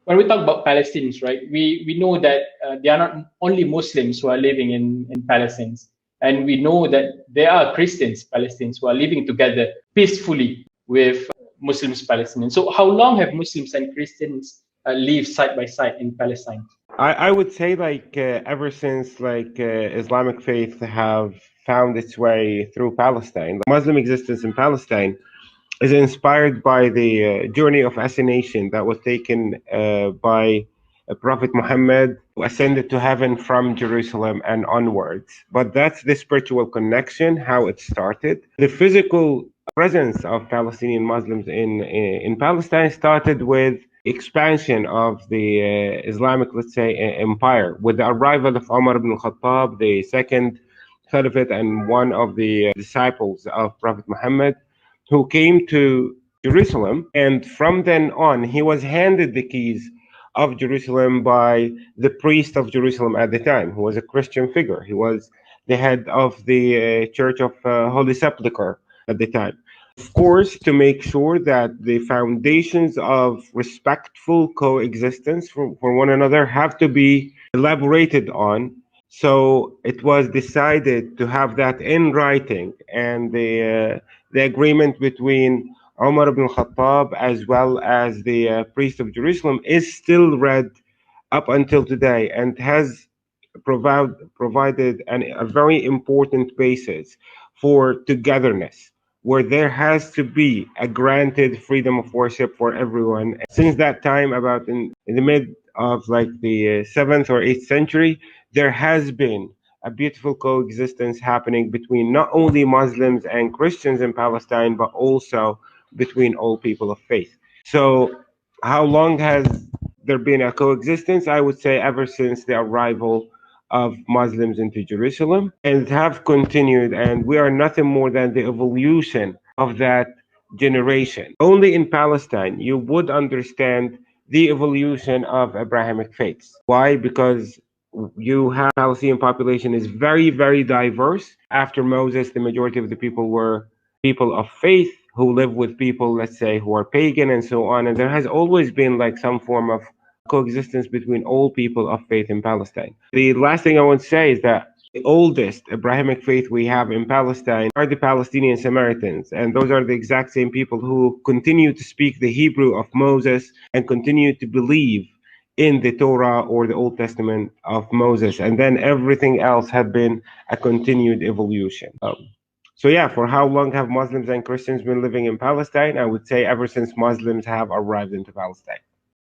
when we talk about Palestinians, right, we know that they are not only Muslims who are living in Palestine, and we know that there are Christians, Palestinians, who are living together peacefully with Muslims, Palestinians. So, how long have Muslims and Christians lived side by side in Palestine? I would say like ever since like Islamic faith have found its way through Palestine, Muslim existence in Palestine is inspired by the journey of ascension that was taken by Prophet Muhammad, who ascended to heaven from Jerusalem and onwards. But that's the spiritual connection, how it started. The physical presence of Palestinian Muslims in Palestine started with expansion of the Islamic, let's say, empire. With the arrival of Umar ibn al-Khattab, the second caliphate and one of the disciples of Prophet Muhammad, who came to Jerusalem, and from then on, he was handed the keys of Jerusalem by the priest of Jerusalem at the time, who was a Christian figure. He was the head of the Church of Holy Sepulchre at the time. Of course, to make sure that the foundations of respectful coexistence for one another have to be elaborated on. So it was decided to have that in writing, and the agreement between Umar ibn Khattab as well as the priest of Jerusalem is still read up until today, and has provided a very important basis for togetherness, where there has to be a granted freedom of worship for everyone. Since that time, about in the mid of like the 7th or 8th century, there has been a beautiful coexistence happening between not only Muslims and Christians in Palestine, but also between all people of faith. So, how long has there been a coexistence? I would say ever since the arrival of Muslims into Jerusalem, and have continued, and we are nothing more than the evolution of that generation. Only in Palestine you would understand the evolution of Abrahamic faiths. Why? Because you have Palestinian population is very, very diverse. After Moses, the majority of the people were people of faith who live with people, let's say, who are pagan and so on. And there has always been like some form of coexistence between all people of faith in Palestine. The last thing I want to say is that the oldest Abrahamic faith we have in Palestine are the Palestinian Samaritans. And those are the exact same people who continue to speak the Hebrew of Moses and continue to believe in the Torah or the Old Testament of Moses. And then everything else had been a continued evolution. So yeah, for how long have Muslims and Christians been living in Palestine? I would say ever since Muslims have arrived into Palestine.